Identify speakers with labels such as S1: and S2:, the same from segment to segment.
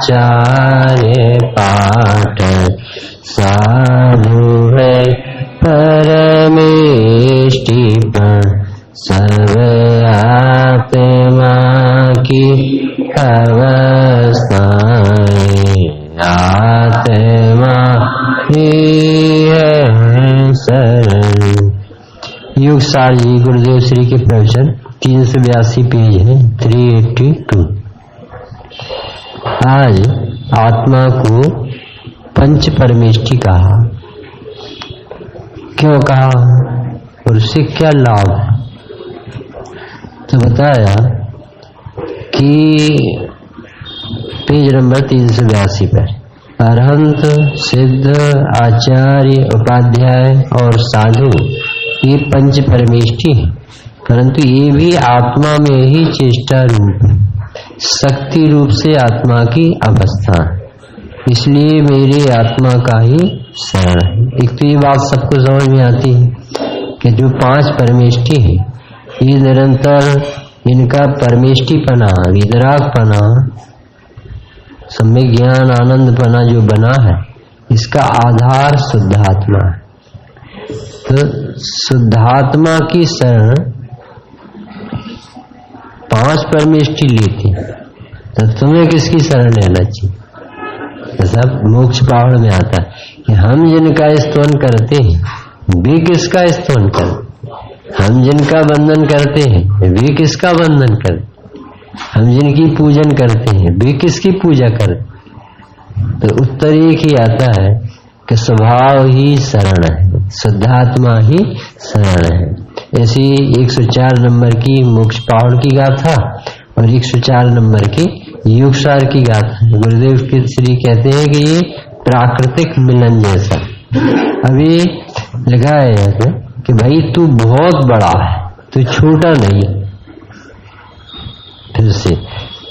S1: आचार्य पाठ साधु है परमेष्टिपण सर्व आत्मा की अवस्थाएं आत्मा ही है शरण। युग सार जी गुरुदेव श्री के प्रवचन 382 पेज है 382। आज आत्मा को पंच परमेष्टि कहा। क्यों कहा और उससे क्या लाभ? तो बताया कि पेज नंबर 382 पर अरहंत सिद्ध आचार्य उपाध्याय और साधु ये पंच परमेष्टि है, परंतु ये भी आत्मा में ही चेष्टा रूप है, शक्ति रूप से आत्मा की अवस्था। इसलिए मेरी आत्मा का ही शरण है। एक तो ये बात सबको समझ में आती है कि जो पांच परमेष्टि है ये निरंतर इनका परमेष्टिपना वितरागपना सम्यक ज्ञान आनंदपना जो बना है इसका आधार शुद्धात्मा है। तो शुद्धात्मा की शरण पांच परमेष्टि लेती तो तुम्हें किसकी शरण लेना चाहिए? सब मोक्ष पहाड़ में आता है कि हम जिनका स्तवन करते हैं वे किसका स्तवन करते, हम जिनका वंदन करते हैं वे किसका वंदन करते, हम जिनकी पूजन करते हैं वे किसकी पूजा करते। तो उत्तर एक ही आता है कि स्वभाव ही शरण है, शुद्धात्मा ही शरण है। ऐसी 104 नंबर की मोक्ष पहाड़ की गाथा और 104 नंबर की युगसार की गाथा। गुरुदेव के श्री कहते हैं कि ये प्राकृतिक मिलन जैसा। अभी लिखा है कि भाई तू बहुत बड़ा है, तू छोटा नहीं। फिर से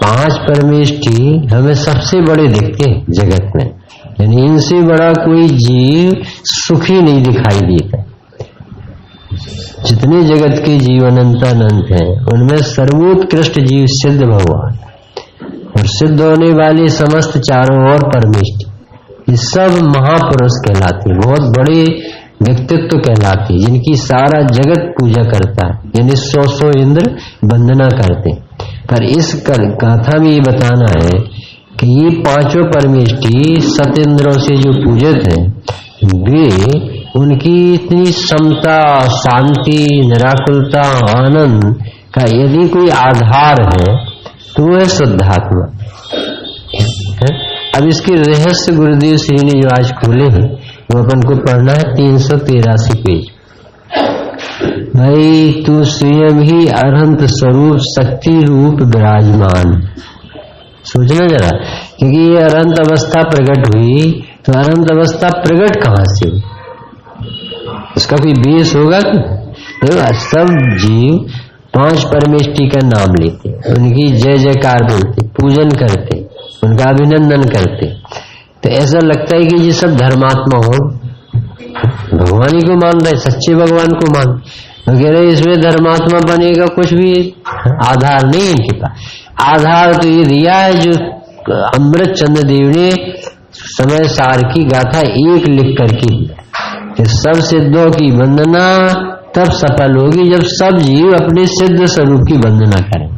S1: पांच परमेष्टि हमें सबसे बड़े दिखते हैं जगत में, यानी इनसे बड़ा कोई जीव सुखी नहीं दिखाई देता। जितने जगत के जीव अनंत हैं उनमें सर्वोत्कृष्ट जीव सिद्ध भगवान और सिद्ध होने वाले समस्त चारों ओर परमेष्टि ये सब महापुरुष कहलाते, बहुत बड़े व्यक्तित्व कहलाते, जिनकी सारा जगत पूजा करता है, यानी 100 इंद्र वंदना करते। पर इस गाथा में ये बताना है कि ये पांचों परमेष्टि सतेंद्रों से जो पूजित हैं वे उनकी इतनी समता शांति निराकुलता आनंद का यदि कोई आधार है तो वह शुद्धात्मा है। अब इसके रहस्य गुरुदेव श्री ने जो आज खोले हैं वो अपन को पढ़ना है 383 पेज। भाई तू स्वयं ही अनंत स्वरूप शक्ति रूप विराजमान। सोचना जरा, क्योंकि ये अनंत अवस्था प्रकट हुई तो अनंत अवस्था प्रकट कहां से हुई, इसका कोई बेस होगा कि? सब जीव पांच परमेष्टि का नाम लेते, उनकी जय जयकार बोलते, पूजन करते, उनका अभिनंदन करते, तो ऐसा लगता है कि ये सब धर्मात्मा हो, भगवान ही को मान रहे, सच्चे भगवान को मान वगैरह। इसमें धर्मात्मा बनेगा कुछ भी आधार नहीं है इनके पास। आधार तो ये दिया है जो अमृत चंद्र देव ने समय सार की गाथा एक लिख करके दिया कि सब सिद्धों की वंदना तब सफल होगी जब सब जीव अपने सिद्ध स्वरूप की वंदना करें,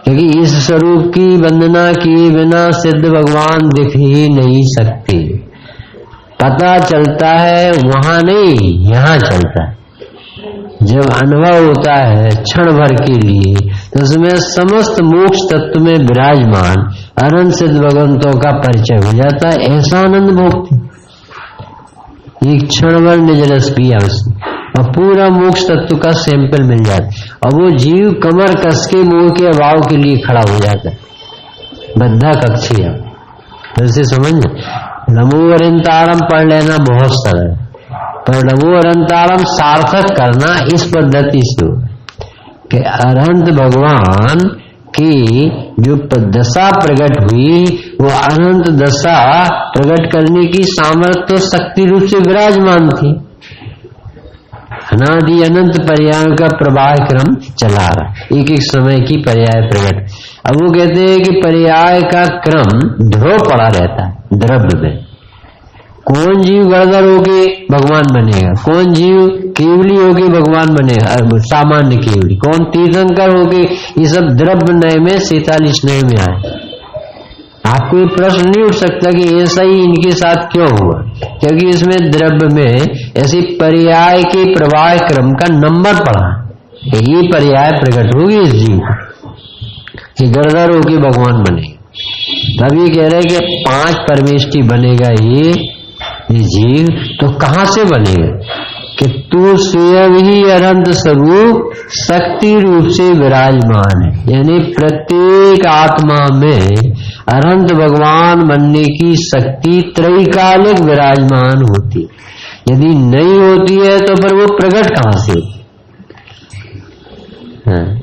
S1: क्योंकि इस स्वरूप की वंदना किए बिना सिद्ध भगवान दिख ही नहीं सकते। पता चलता है वहां नहीं, यहां चलता है। जब अनुभव होता है क्षण भर के लिए तो उसमें समस्त मोक्ष तत्व में विराजमान अनंत सिद्ध भगवंतों का परिचय हो जाता है। ऐसा आनंद भोगते एक क्षण भर निज रस पिया उसने और पूरा मोक्ष तत्व का सैंपल मिल जाता है और वो जीव कमर कस के मोह के अभाव के लिए खड़ा हो जाता है। बद्धा कक्षिया वैसे समझ नमो अरंतारम पढ़ लेना बहुत सरल, पर नमो अरंतारम सार्थक करना इस पद्धति से हो कि अरहंत भगवान की जो दशा प्रकट हुई वो अनंत दशा प्रकट करने की सामर्थ्य तो शक्ति रूप से विराजमान थी। अनादि अनंत पर्यायों का प्रवाह क्रम चला रहा, एक एक समय की पर्याय प्रकट। अब वो कहते हैं कि पर्याय का क्रम ध्रुव पड़ा रहता है द्रव्य में। कौन जीव गड़दर होके भगवान बनेगा, कौन जीव केवली होके भगवान बनेगा, सामान्य केवली, कौन तीर्थंकर होके, ये सब द्रव्य नय में 47 नय में आए। आपको ये प्रश्न नहीं उठ सकता कि ऐसा ही इनके साथ क्यों हुआ, क्योंकि इसमें द्रव्य में ऐसी पर्याय के प्रवाह क्रम का नंबर पड़ा, ये पर्याय प्रकट होगी इस जीव कि गड़दर होके भगवान बनेगा। तब ये कह रहे हैं कि 5 परमेष्टि बनेगा ये जीव, तो कहां से बनेगा कि तू स्वयं ही अनंत स्वरूप शक्ति रूप से विराजमान है, यानी प्रत्येक आत्मा में अनंत भगवान बनने की शक्ति त्रैकालिक विराजमान होती। यदि नहीं होती है तो फिर वो प्रकट कहां से होती?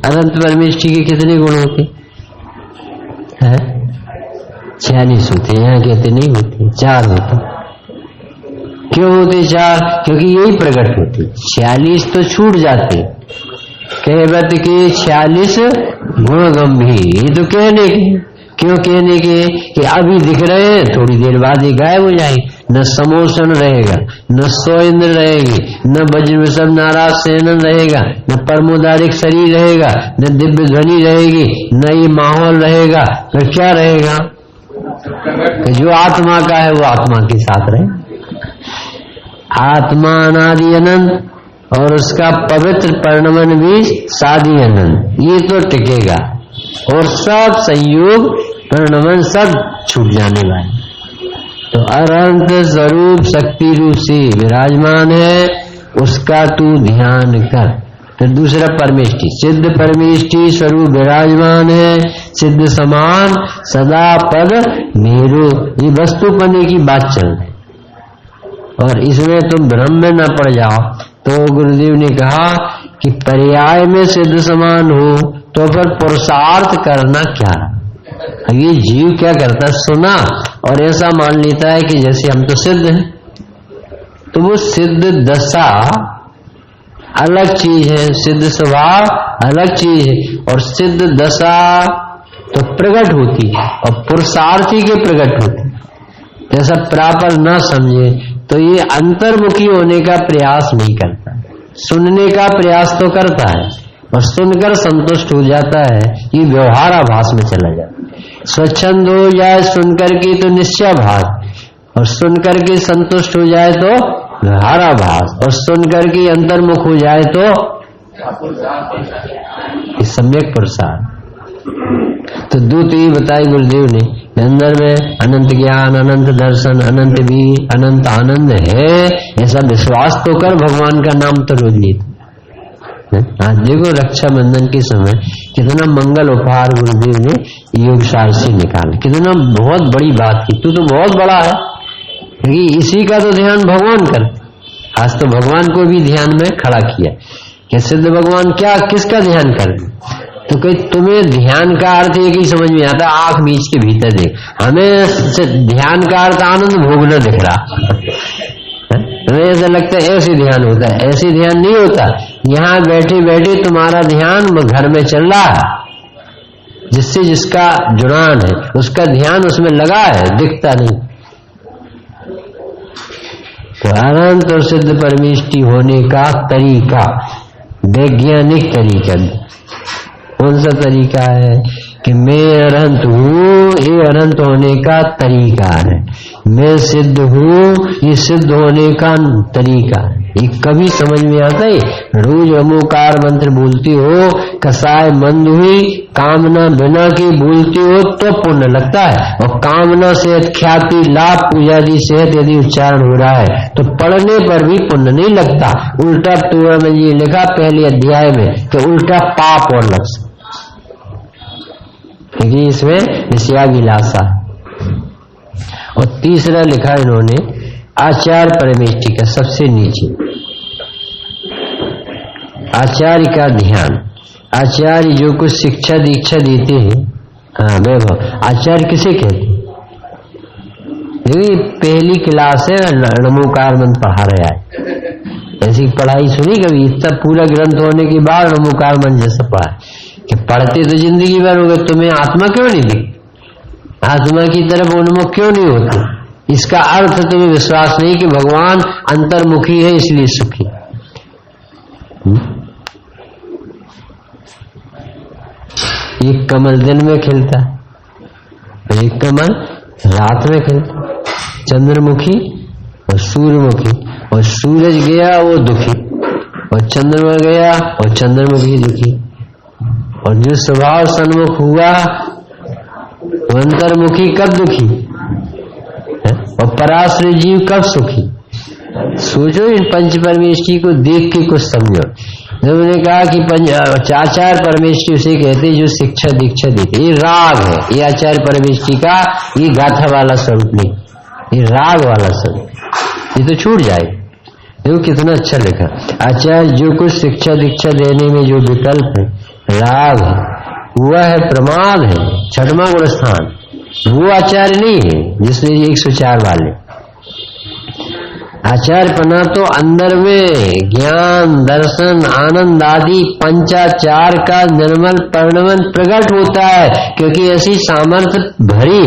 S1: अनंत परमेष्टि के कितने गुण होते हैं? 46 होते, यहाँ कहते नहीं होते, 4 होते। क्यों होते 4? क्योंकि यही प्रकट होते, 46 तो छूट जाते। कहवत के 46 गुण गंभीर, ये तो कहने के, क्यों कहने के कि अभी दिख रहे हैं, थोड़ी देर बाद ये गायब हो जाएंगे। न समोषण रहेगा, न सोइंद्र रहेगी, न वज्र में सब नाराज सेनन रहेगा, न परमोदारिक शरीर रहेगा, न दिव्य ध्वनि रहेगी, न ये माहौल रहेगा। फिर क्या रहेगा? जो आत्मा का है वो आत्मा के साथ रहे। आत्मा अनादि अनंत और उसका पवित्र परिणमन भी सादि अनंत, ये तो टिकेगा, और सब संयोग परिणमन सब छूट जाने वाले। तो अनंत स्वरूप शक्ति रूप से विराजमान है, उसका तू ध्यान कर। तो दूसरा परमेष्टि, सिद्ध परमेष्टि स्वरूप विराजमान है, सिद्ध समान सदा पद मेरु, ये वस्तुपने की बात चल रही। और इसमें तुम भ्रम में न पड़ जाओ। तो गुरुदेव ने कहा कि पर्याय में सिद्ध समान हो तो फिर पुरुषार्थ करना क्या? अब ये जीव क्या करता, सुना और ऐसा मान लेता है कि जैसे हम तो सिद्ध हैं। तो वो सिद्ध दशा अलग चीज है, सिद्ध स्वभाव अलग चीज है, और सिद्ध दशा तो प्रकट होती है और पुरुषार्थी के प्रकट होती है। ऐसा प्रापर न समझे तो ये अंतर्मुखी होने का प्रयास नहीं करता, सुनने का प्रयास तो करता है और सुनकर संतुष्ट हो जाता है, ये व्यवहाराभास में चला जाता है। स्वच्छंद हो जाए सुनकर के तो निश्चयाभास, और सुनकर के संतुष्ट हो जाए तो व्यवहाराभास, और सुनकर के अंतर्मुख हो जाए तो सम्यक पुरुषार्थ। तो दूत ही बताई गुरुदेव ने, अंदर में अनंत ज्ञान, अनंत दर्शन, अनंत वीर, अनंत आनंद है, ऐसा विश्वास तो कर, भगवान का नाम तो रोज लेते। आज देखो रक्षाबंधन के समय कितना मंगल उपहार गुरुदेव ने योग सार से निकाला, कितना बहुत बड़ी बात की। तू तो बहुत बड़ा है, क्योंकि इसी का तो ध्यान भगवान कर। आज तो भगवान को भी ध्यान में खड़ा किया कि सिद्ध भगवान क्या किसका ध्यान कर। तो कहीं तुम्हें ध्यान का अर्थ एक ही समझ में आता, आंख मीच के भीतर देख। हमें ध्यान का अर्थ आनंद भोगना दिख रहा, हमें ऐसा लगता है ऐसे ध्यान होता है, ऐसे ध्यान नहीं होता। यहाँ बैठे बैठे तुम्हारा ध्यान घर में चल रहा है, जिससे जिसका जुड़ान है उसका ध्यान उसमें लगा है, दिखता नहीं। तो अनंत और सिद्ध परमेष्टि होने का तरीका, वैज्ञानिक तरीका कौन सा तरीका है कि मैं अनंत हूँ, ये अनंत होने का तरीका है। मैं सिद्ध हूँ, ये सिद्ध होने का तरीका है। ये कभी समझ में आता है? रोज अमोकार मंत्र बोलती हो, कसाय मंद हुई, कामना बिना के बोलती हो तो पुण्य लगता है, और कामना से ख्याति लाभ पूजा दी सेहत यदि उच्चारण हो रहा है तो पढ़ने पर भी पुण्य नहीं लगता। उल्टा तोड़ा में ये लिखा पहले अध्याय में कि उल्टा पाप और लक्ष्य, क्योंकि इसमें विषयाभिलाषा। और तीसरा लिखा इन्होंने आचार्य परमेष्टि का, सबसे नीचे आचार्य का ध्यान। आचार्य जो कुछ शिक्षा दीक्षा देते हैं, हाँ वैभव, आचार्य किसे कहते हैं? देखिए पहली क्लास है, नमोकार मंत्र पढ़ा रहा है, ऐसी पढ़ाई सुनी कभी? इतना पूरा ग्रंथ होने के बाद नमोकार मन जैसा पढ़ा कि पढ़ते तो जिंदगी भर हो गए, तुम्हें आत्मा क्यों नहीं दिखती? आत्मा की तरफ उन्मुख क्यों नहीं होते? इसका अर्थ तुम्हें विश्वास नहीं कि भगवान अंतर्मुखी है इसलिए सुखी। एक कमल दिन में खिलता है, एक कमल रात में खिलता, चंद्रमुखी और सूर्यमुखी, और सूरज गया वो दुखी, और चंद्रमा गया और चंद्रमुखी दुखी, और जो स्वभाव सन्मुख हुआ वो अंतर्मुखी कब दुखी है? और पराश्रय जीव कब सुखी? सोचो, इन पंच परमेष्ठी को देख के कुछ समझो। जब उन्होंने कहा कि आचार्य परमेष्ठी उसे कहते जो शिक्षा दीक्षा देते, ये राग है, ये आचार्य परमेष्ठी का ये गाथा वाला स्वरूप नहीं, ये राग वाला स्वरूप, ये तो छूट जाए। देखो कितना अच्छा लिखा, आचार्य जो कुछ शिक्षा दीक्षा देने में जो विकल्प है, राग है, वह है प्रमाद है, छठवां गुण स्थान, वो आचार्य नहीं है जिसने 104 वाले। आचार्यपना तो अंदर में ज्ञान दर्शन आनंद आदि पंचाचार का निर्मल परिणमन प्रकट होता है, क्योंकि ऐसी सामर्थ्य भरी।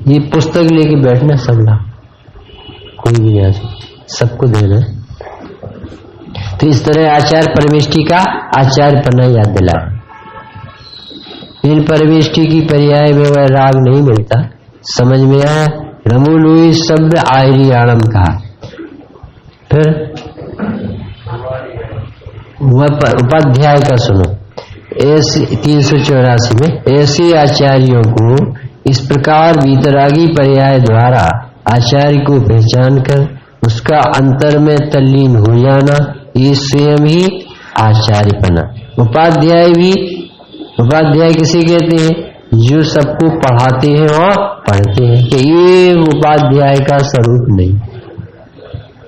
S1: ये पुस्तक लेके बैठना सबला, कोई भी नहीं आ सकता, सबको देना है। तो इस तरह आचार्य परमेष्ठी का आचार्यपना याद दिला। इन परमेष्ठी की पर्याय में वह राग नहीं मिलता, समझ में आया? रमूलुई शब्द आयरी आड़म का। फिर वह उपाध्याय का सुनो, ऐसे 384 में ऐसे आचार्यों को इस प्रकार वीतरागी पर्याय द्वारा आचार्य को पहचान कर उसका अंतर में तल्लीन हो जाना, ये स्वयं ही आचार्यपना। उपाध्याय किसे कहते हैं? जो सबको पढ़ाते हैं और पढ़ते हैं, कि ये उपाध्याय का स्वरूप नहीं,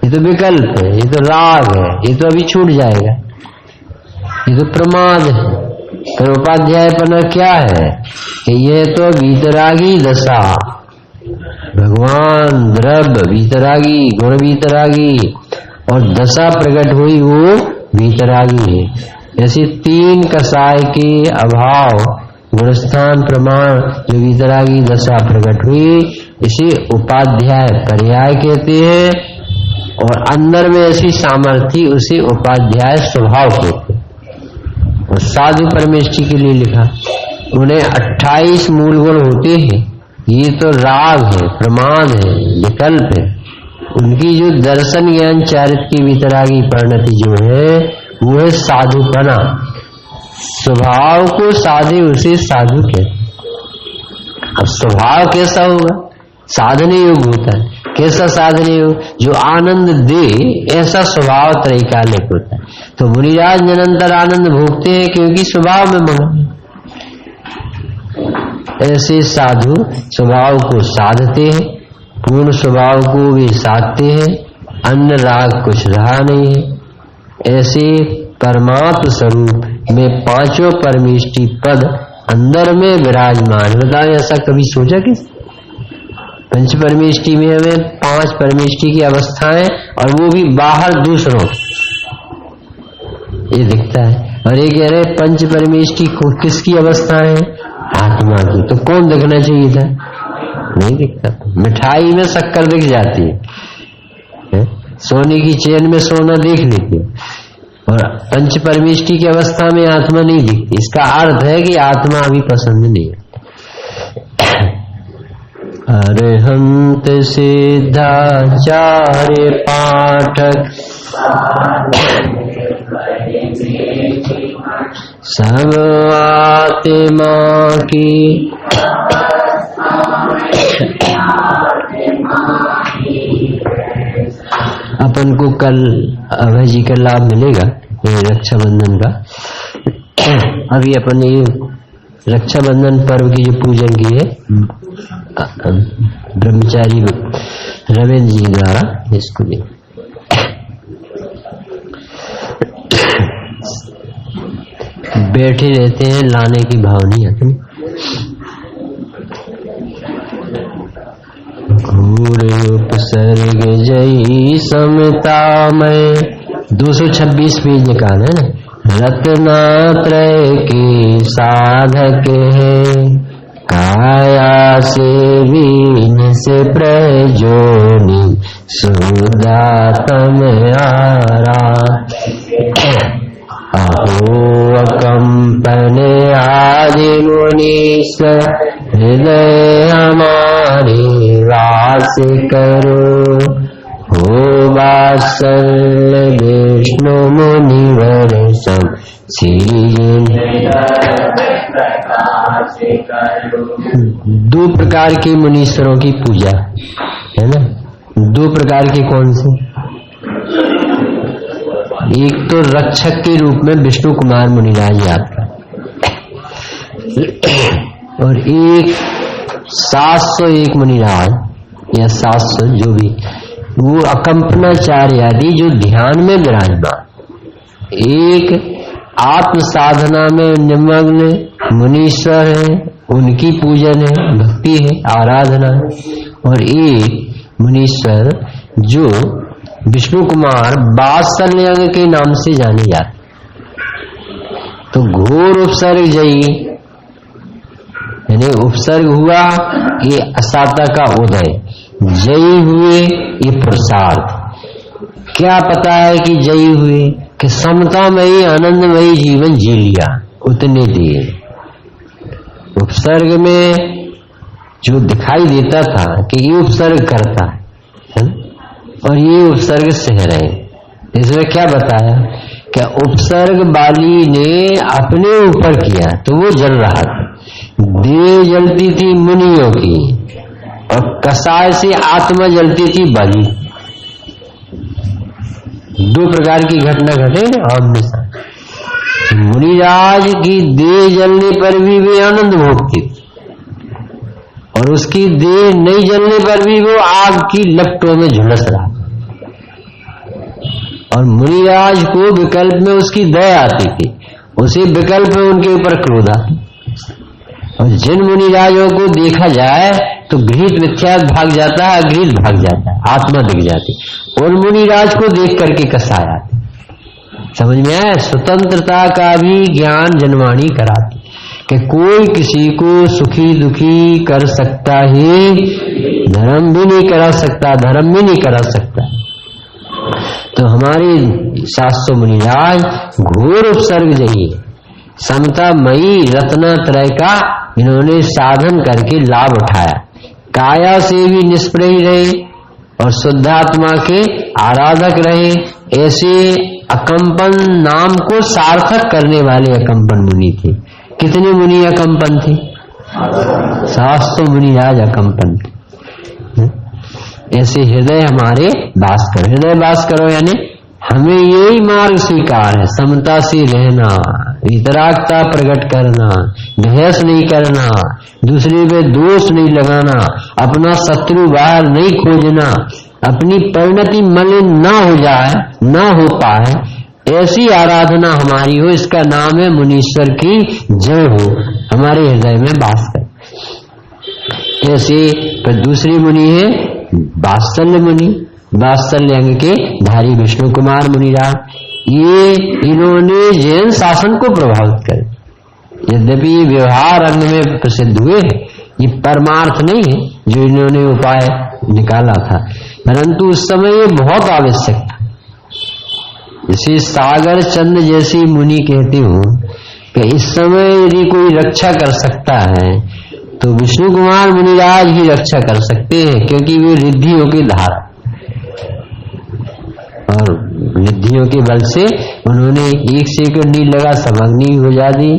S1: ये तो विकल्प है, ये तो राग है, ये तो अभी छूट जाएगा, ये तो प्रमाद है। पर उपाध्यायपना क्या है? कि ये तो वीतरागी दशा, भगवान द्रव्य वीतरागी, गुण वीतरागी, और दशा प्रकट हुई वो वीतरागी है। ऐसे 3 कसाय के अभाव गुणस्थान प्रमाण जो वीतरागी दशा प्रकट हुई, इसे उपाध्याय पर्याय कहते हैं, और अंदर में ऐसी सामर्थ्य उसे उपाध्याय स्वभाव कहते हैं। और साधु परमेष्ठी के लिए लिखा, उन्हें 28 मूल गुण होते हैं, ये तो राग है, प्रमाद है, विकल्प है। उनकी जो दर्शन ज्ञान चारित्र की वीतरागी परिणति जो है वो है साधुपना। स्वभाव को साधे उसे साधु कहते। अब स्वभाव कैसा होगा? साधने योग होता है। कैसा साधने योग? जो आनंद दे, ऐसा स्वभाव त्रैकालिक होता है। तो मुनिराज निरंतर आनंद भोगते हैं क्योंकि स्वभाव में मगन। ऐसे साधु स्वभाव को साधते हैं, पूर्ण स्वभाव को भी साधते हैं, अन्य राग कुछ रहा नहीं है। ऐसे परमात्म स्वरूप में 5 परमेष्ठी पद अंदर में विराजमान। बताओ, ऐसा कभी सोचा कि पंच परमेष्ठी में हमें 5 परमेष्ठी की अवस्थाएं, और वो भी बाहर दूसरों, ये दिखता है। और ये कह रहे पंच परमेष्ठी को किसकी अवस्था है? आत्मा की। तो कौन दिखना चाहिए था? नहीं दिखता। मिठाई में शक्कर दिख जाती है, सोने की चेन में सोना देख लेते, और पंच परमेष्ठी की अवस्था में आत्मा नहीं दिखती। इसका अर्थ है कि आत्मा अभी पसंद नहीं है। अरहंत सिद्धाचार्य पाठक सब आत्मा की अपन को कल अभय जी का लाभ मिलेगा रक्षाबंधन का। अभी अपन ये रक्षाबंधन पर्व की जो पूजन की है ब्रह्मचारी रविंद्र जी द्वारा, इसको भी बैठे रहते हैं, लाने की भाव नहीं आती। घूर उपसर्ग जई समता में 226 पेज निकाले ना। रत्नात्रय के साधक है काया से वीन से प्रजोनि सुदातम आरा। अहो अकंपन आदि मुनीस हृदय हमारे वास करो। हो वात्सल्य विष्णु मुनिवर सब दो प्रकार के मुनीश्वरों की पूजा है ना। दो प्रकार के कौन से? एक तो रक्षक के रूप में विष्णु कुमार मुनिराज आपका, और एक 701 मुनिराज या 700 जो भी, वो अकंपनाचार्य आदि जो ध्यान में विराजमान। एक आत्म साधना में निमग्न मुनीश्वर है, उनकी पूजन है, भक्ति है, आराधना है। और एक मुनीश्वर जो विष्णु कुमार वात्सल्य के नाम से जाने जाते। तो घोर उपसर्ग जयी यानी उपसर्ग हुआ ये असाता का उदय, जयी हुए ये पुरुषार्थ। क्या पता है कि जयी हुए कि समतामयी आनंदमयी जीवन जी लिया, उतने दिए। उपसर्ग में जो दिखाई देता था कि ये उपसर्ग करता है और ये उपसर्ग सह रहे, इसमें क्या बताया? क्या उपसर्ग वाली ने अपने ऊपर किया तो वो जल रहा था, देह जलती थी मुनियों की और कसाय से आत्मा जलती थी बलि। दो प्रकार की घटना घटे आमने सामने। मुनिराज की देह जलने पर भी वे आनंद भोगती और उसकी देह नहीं जलने पर भी वो आग की लपटों में झुलस रहा। और मुनिराज को विकल्प में उसकी दया आती थी, उसी विकल्प में उनके ऊपर क्रोध आता। और जिन मुनिराजों को देखा जाए तो गृहीत मिथ्या भाग जाता है, अगृहीत भाग जाता है, आत्मा दिख जाती। और मुनिराज को देख करके कसाया समझ में आया। स्वतंत्रता का भी ज्ञान जनवाणी कराती कि कोई किसी को सुखी दुखी कर सकता ही, धर्म भी नहीं करा सकता, धर्म भी नहीं करा सकता। तो हमारे शास्त्र मुनिराज घोर उपसर्ग जही समतामयी रत्नात्रय का इन्होंने साधन करके लाभ उठाया। काया से भी निष्प्रही रहे और शुद्धात्मा के आराधक रहे। ऐसे अकंपन नाम को सार्थक करने वाले अकंपन मुनि थे। कितने मुनि अकंपन थे? 700 मुनिराज अकंपन थे। ऐसे हृदय हमारे वास करो। हृदय वास करो यानी हमें यही मार्ग स्वीकार है, समता से रहना, वितरागता प्रकट करना, बहस नहीं करना, दूसरे पे दोष नहीं लगाना, अपना शत्रु बाहर नहीं खोजना, अपनी परिणति मलिन ना हो जाए, ना हो पाए, ऐसी आराधना हमारी हो। इसका नाम है मुनीश्वर की जय हो, हमारे हृदय में वास कर। ऐसे पर दूसरी मुनि है वात्सल्य मुनि, वात्सल्य अंग के धारी विष्णु कुमार मुनिराज। ये इन्होंने जैन शासन को प्रभावित कर, यद्यपि व्यवहार अंग में प्रसिद्ध हुए, ये परमार्थ नहीं है जो इन्होंने उपाय निकाला था, परंतु उस समय ये बहुत आवश्यक था। जैसे सागर चंद जैसी मुनि कहती हूँ कि इस समय यदि कोई रक्षा कर सकता है तो विष्णु कुमार मुनिराज ही रक्षा कर सकते हैं, क्योंकि वे रिद्धियों की धारा और रिद्धियों के बल से उन्होंने एक सेकंड नहीं लगा, समग्नि हो जाती,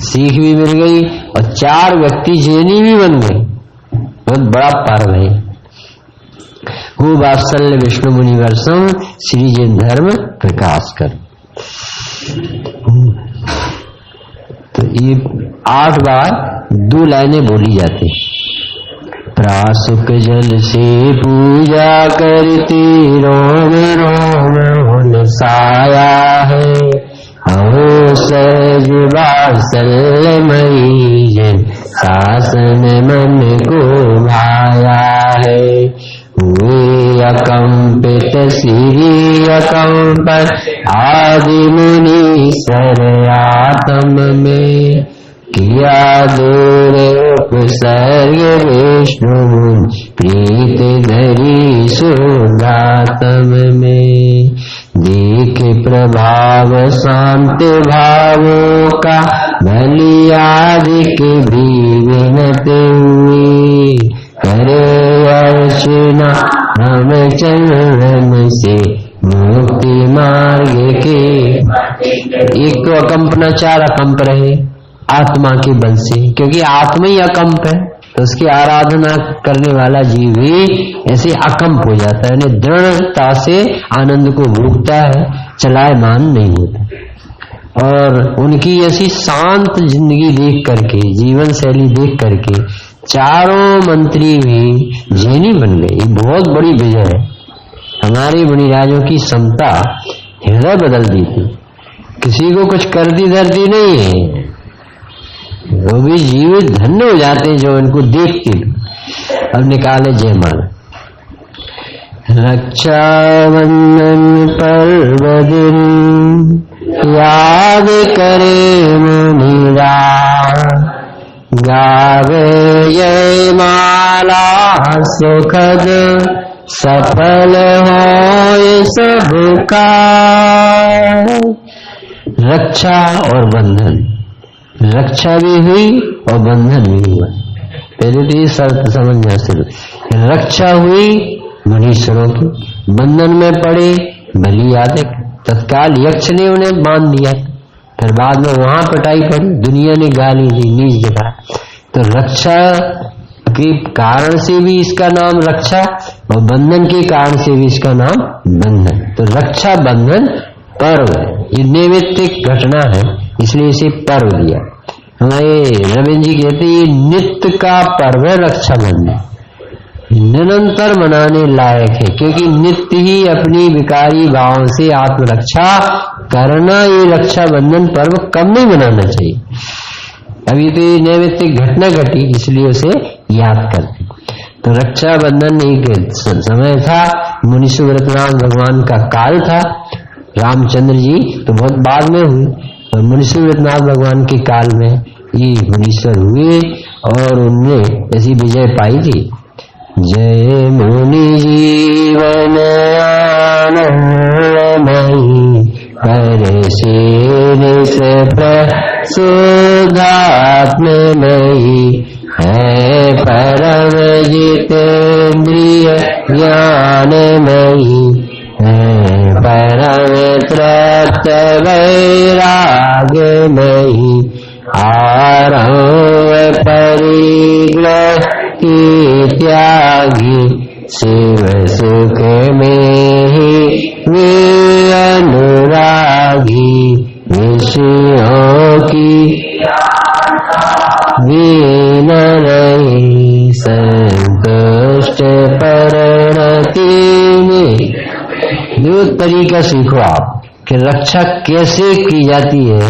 S1: सीख भी मिल गई और 4 व्यक्ति जैनी भी बन गए। बहुत बड़ा पर्व है। हो वात्सल्य विष्णु मुनिवर्षम श्री जैन धर्म प्रकाश कर। तो ये 8 बार 2 लाइनें बोली जाती। प्रासुक जल से पूजा करती रोम रोम साया है। हो सहज वात्सल्यमयी जन शासन मन को भाया है। हुए अकंपित श्री अकंपन आदि मुनि सर आत्म में, किया दूर उपसर्ग विष्णु प्रीत धरी सुधातम में। देख प्रभाव शांत भावों का बलियादिक भी विनते हुए, करे अर्चना हम चरण से मुक्ति मार्ग के। एक तो अकंपना, चार अकंप रहे आत्मा के बल से, क्योंकि आत्मा ही अकंप है तो उसकी आराधना करने वाला जीव भी ऐसे अकंप हो जाता है, यानी दृढ़ता से आनंद को भोगता है, चलायमान नहीं होता। और उनकी ऐसी शांत जिंदगी देख करके, जीवन शैली देख करके चारों मंत्री भी जैनी बन गए। बहुत बड़ी विजय है। हमारे मुनिराजों की समता हृदय बदल दी थी, किसी को कुछ करती धरती नहीं है, वो भी जीवित धन्य हो जाते हैं जो इनको देखते। अब निकाले जयमाला। रक्षाबंधन पर्व दिन याद करे मुनिरा, गावे जयमाला सुखद सफल हो सबका। रक्षा और बंधन, रक्षा भी हुई और बंधन भी हुआ। पहले तो ये शर्त समझना सिर्फ, रक्षा हुई मनुष्यों की, बंधन में पड़े बलि आदिक। तत्काल यक्ष ने उन्हें बांध दिया, फिर बाद में वहां पिटाई पड़ी, दुनिया ने गाली दी, नीच दिखा। तो रक्षा के कारण से भी इसका नाम रक्षा और बंधन के कारण से भी इसका नाम बंधन। तो रक्षा बंधन पर्व है, ये नैमित्तिक घटना है, इसलिए इसे पर्व दिया। हमारे रविंद्र जी कहते ये नित्य का पर्व है रक्षाबंधन, निरंतर मनाने लायक है, क्योंकि नित्य ही अपनी विकारी भाव से आत्मरक्षा करना, ये रक्षाबंधन पर्व कम नहीं मनाना चाहिए। अभी तो ये नैमित्तिक घटना घटी इसलिए उसे याद करते। तो रक्षाबंधन एक समय था, मुनीश्वर व्रतनाथ भगवान का काल था। रामचंद्र जी तो बहुत बाद में हुए, और मुनीश्वर व्रतनाथ भगवान के काल में ये मुनीश्वर हुए और उनने ऐसी विजय पाई थी। जय मुनि जीवन आनंदमयी, पर से प्रसुधात्मयी, है परम जितेन्द्रिय ज्ञानमयी, है परम तृप्त वैराग्यमयी, आरंभ परिग्रह की त्यागी, शिव सुख में ही अनुरागी, विषयों की वीन रही, संतुष्ट परिणति में। दो तरीका सीखो आप कि रक्षा कैसे की जाती है,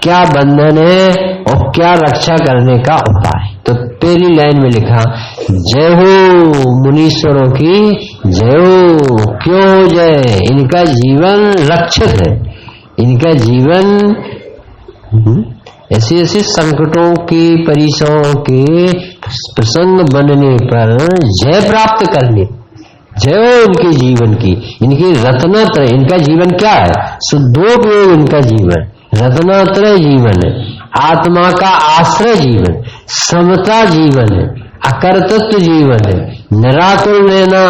S1: क्या बंधन है और क्या रक्षा करने का उपाय। तो पहली लाइन में लिखा, जय हो मुनीश्वरों की जय हो। क्यों जय? इनका जीवन रक्षित है, इनका जीवन ऐसे ऐसे संकटों के परीक्षाओं के प्रसंग बनने पर जय प्राप्त करने, जय हो उनके जीवन की। इनकी रत्नत्रय, इनका जीवन क्या है? शुद्धोपयोग इनका जीवन, रत्नत्रय जीवन है, आत्मा का आश्रय जीवन, समता जीवन है, अकर्तृत्व जीवन है, निराकुल रहना।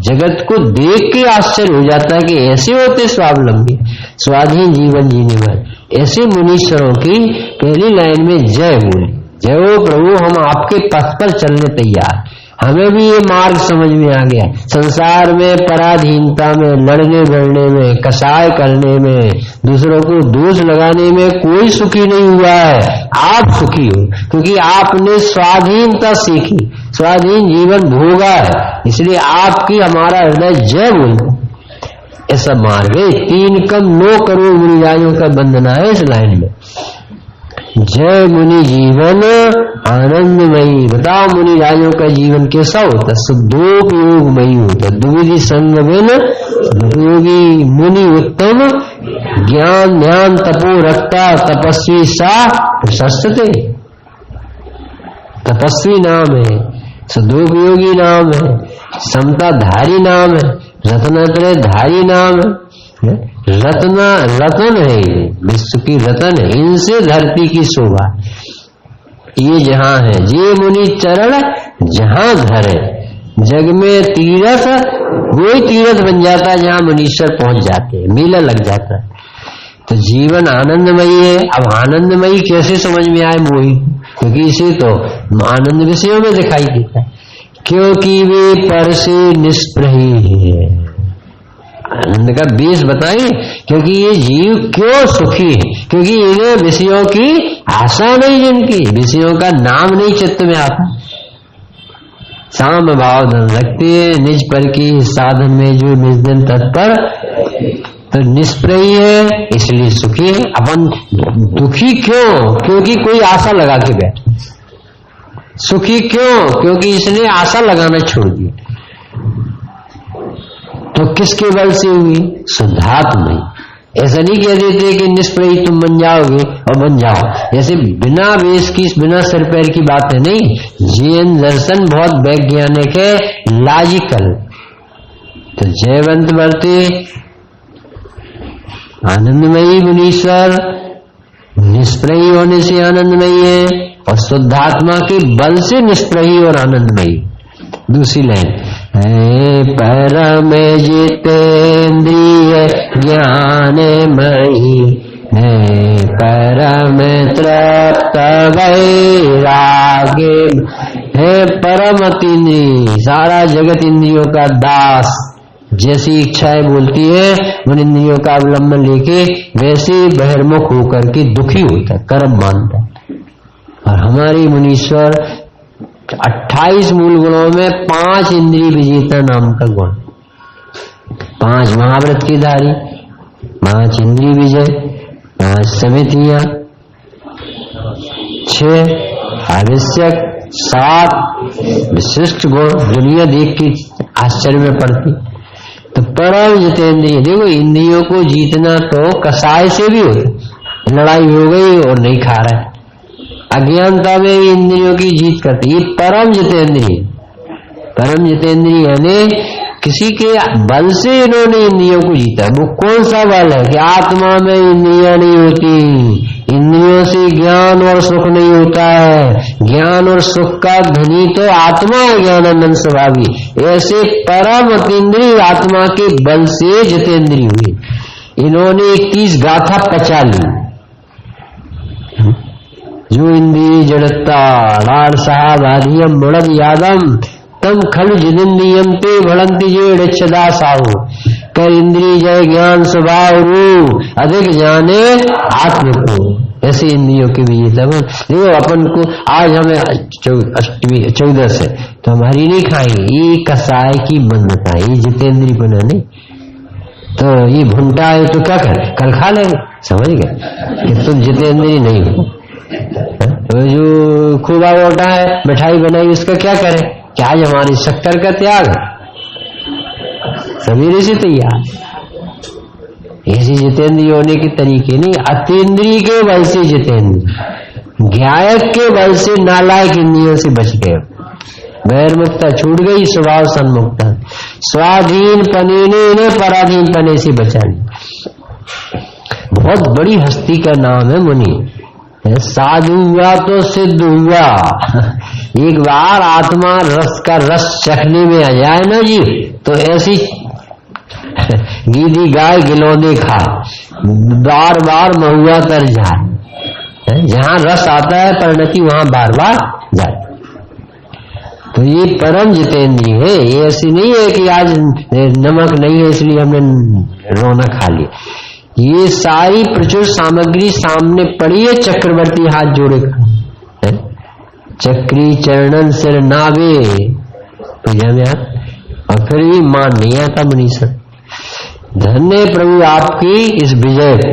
S1: जगत को देख के आश्चर्य हो जाता है कि ऐसे होते स्वावलंबी, स्वाधीन जीवन जीने वाले। ऐसे मुनीश्वरों की पहली लाइन में जय बोली, जय हो प्रभु, हम आपके पथ पर चलने तैयार। हमें भी ये मार्ग समझ में आ गया। संसार में पराधीनता में, लड़ने भिड़ने में, कसाय करने में, दूसरों को दोष लगाने में कोई सुखी नहीं हुआ है। आप सुखी हो क्योंकि आपने स्वाधीनता सीखी, स्वाधीन जीवन भोगा है, इसलिए आपकी हमारा हृदय जय बोलता। ऐसा मार्ग है। 3 कम 9 करोड़ मुनिराजों का वंदना है इस लाइन में। जय मुनि जीवन आनंदमयी। बताओ मुनि राजों का जीवन कैसा होता? सुखोपयोगमयी होता। दुविधि संग बिन उपयोगी। मुनि उत्तम ज्ञान ध्यान तपो रखता। तपस्वी सा प्रशस्ते। तपस्वी नाम है, सदोपयोगी नाम है, समताधारी नाम है, रत्नत्रय धारी नाम है। रतन है, ये विश्व की रतन है। इनसे धरती की शोभा ये जहां है। जे मुनि चरण जहां धरे। जग में तीर्थ वही तीर्थ बन जाता है जहां मुनीश्वर पहुंच जाते हैं, मेला लग जाता है। तो जीवन आनंदमयी है। अब आनंदमयी कैसे समझ में आए मोही? क्योंकि इसे तो आनंद विषयों में दिखाई देता है। क्योंकि वे पर से निष्प्रही है। आनंद का बेस बताएं। क्योंकि ये जीव क्यों सुखी है? क्योंकि इन्हें विषयों की आशा नहीं, जिनकी विषयों का नाम नहीं चित्त में आता। साम भाव धन रखते निज पर की साधन में जो निजन तत्पर, तो निष्प्रही है इसलिए सुखी है। अपन दुखी क्यों? क्योंकि कोई आशा लगा के बैठा। सुखी क्यों? क्योंकि इसने आशा लगाना छोड़ दी। तो किसके बल से हुई? शुद्धात्मा। ऐसा नहीं कह देते कि निष्प्रही तुम बन जाओगे और बन जाओ, जैसे बिना वेश की बिना सिर पैर की बात है। नहीं, जैन दर्शन बहुत वैज्ञानिक है, लॉजिकल। तो जयवंत वर्ते आनंदमयी मुनीश्वर, निष्प्रही होने से आनंदमयी है और शुद्धात्मा के बल से निष्प्रही और आनंदमयी। दूसरी लाइन, परम जितेन्द्रिय ज्ञानमयी है, परम तृप्त वैराग्य है। परम इंद्रिय, सारा जगत इंद्रियों का दास। जैसी इच्छाएं बोलती है उन इंद्रियों का अवलंबन लेके वैसे बहिर्मुख होकर के दुखी होता है, कर्म मानता है। और हमारी मुनीश्वर 28 मूल गुणों में 5 इंद्रिय विजेता नाम का गुण, 5 महाव्रत की धारी, 5 इंद्रिय विजय, 5 समितियां, 6 आवश्यक, 7 विशिष्ट गुण। दुनिया देख के आश्चर्य में पड़ती। तो परम जितेंद्रिय, देखो इंद्रियों को जीतना तो कसाय से भी होता। लड़ाई हो गई और नहीं खा रहा है, अज्ञानता में इंद्रियों की जीत करती। ये परम जितेंद्रिय, परम जितेंद्रिय यानी किसी के बल से इन्होंने इंद्रियों को जीता। वो कौन सा बल है कि आत्मा में इंद्रियां नहीं होती, इंद्रियों से ज्ञान और सुख नहीं होता है। ज्ञान और सुख का धनी तो आत्मा है, ज्ञानानंद स्वभावी। ऐसे परम अतीन्द्रिय आत्मा के बल से जितेंद्रिय हुई। इन्होंने 31 गाथा पचा ली। जो इंद्रिय जड़ता लाड़ साहब आधियम मुड़द यादम तम खलु जिदिंद्रियम ते भड़ंती जेड़दा साहु कर इंद्रिय जय ज्ञान स्वभाव रू अधिक जाने आत्म को। ऐसे इंद्रियों के भी देखो अपन को आज हमें 14 है तो हमारी नहीं खाएंगे, ये कसाय की बंधता, ये जितेंद्रिय बना नहीं। तो ये भुंटा है तो क्या करे, कल खा लेंगे। समझ गए कि तुम जितेंद्रिय नहीं हो। तो जो खूबा वोटा है मिठाई बनाई उसका क्या करे, क्या आज हमारी शक्कर का त्याग है, सवेरे से तैयार। ऐसी जितेंद्रिय होने के तरीके नहीं। अतीन्द्रिय के बल से जितेंद्रिय, ज्ञायक के बल से नालायक इंद्रियों से बच गए। वैरमुक्ता छूट गई, स्वभाव सन्मुक्ता। स्वाधीन पने ने पराधीन पने से बचा लिया। बहुत बड़ी हस्ती का नाम है मुनि। साधु हुआ तो सिद्ध हुआ। एक बार आत्मा रस का रस चखने में आ जाए ना जी, तो ऐसी गीदी गाय गिलौने खा, बार बार महुआ तर जाए। जहां रस आता है परिणति वहां बार बार जाए। तो ये परम जितेंद्रिय है। ये ऐसी नहीं है कि आज नमक नहीं है इसलिए हमने रोना खा लिया। ये सारी प्रचुर सामग्री सामने पड़ी है, चक्रवर्ती हाथ जोड़े खड़ा, चक्री चरणन सिर नावे और फिर भी मान नहीं आता मनीषा। धन्य प्रभु आपकी इस विजय को,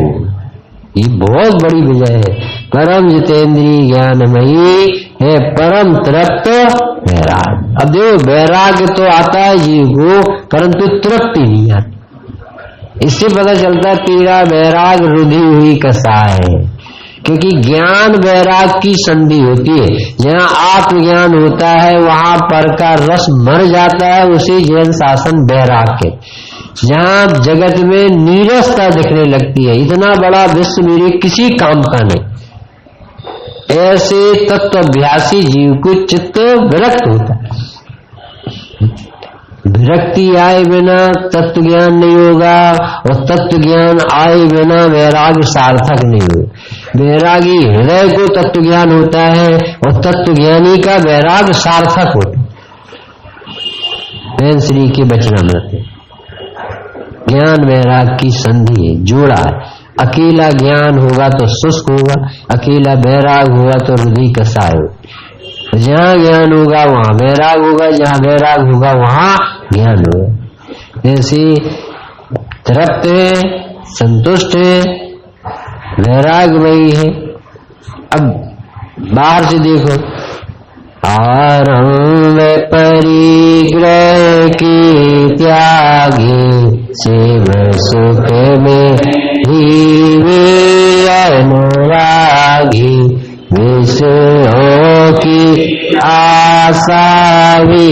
S1: ये बहुत बड़ी विजय है। परम जितेंद्रिय ज्ञानमयी है परम तृप्त वैराग। अब देखो वैराग्य तो आता है जीव को, परंतु तृप्ति नहीं आती। इससे पता चलता है पीड़ा वैराग रुधी हुई कसाय है, क्योंकि ज्ञान वैराग की संधि होती है। जहाँ आत्मज्ञान होता है वहां पर का रस मर जाता है, उसी जैन शासन वैराग के। जहाँ जगत में नीरसता दिखने लगती है, इतना बड़ा विश्व मेरे किसी काम का नहीं, ऐसे तत्वाभ्यासी जीव को चित्त विरक्त होता है। विरक्ति आए बिना तत्व ज्ञान नहीं होगा, और तत्व ज्ञान आए बिना वैराग्य सार्थक नहीं होगा। वैरागी हृदय को तत्व ज्ञान होता है, और तत्व ज्ञानी का वैराग्य सार्थक होता है। श्री के वचनामृत ज्ञान वैराग की संधि है, जोड़ा है। अकेला ज्ञान होगा तो शुष्क होगा, अकेला वैराग होगा तो हृदय कसाय होगा। जहाँ ज्ञान होगा वहाँ वैराग होगा, जहाँ वैराग होगा वहाँ ज्ञान होगा। जैसे तृप्त है, संतुष्ट है, वैरागमयी है। अब बाहर से देखो, आरंभ परिग्रह की त्यागी शिव सुख में धीवे अनुरागी विषयों की आशा भी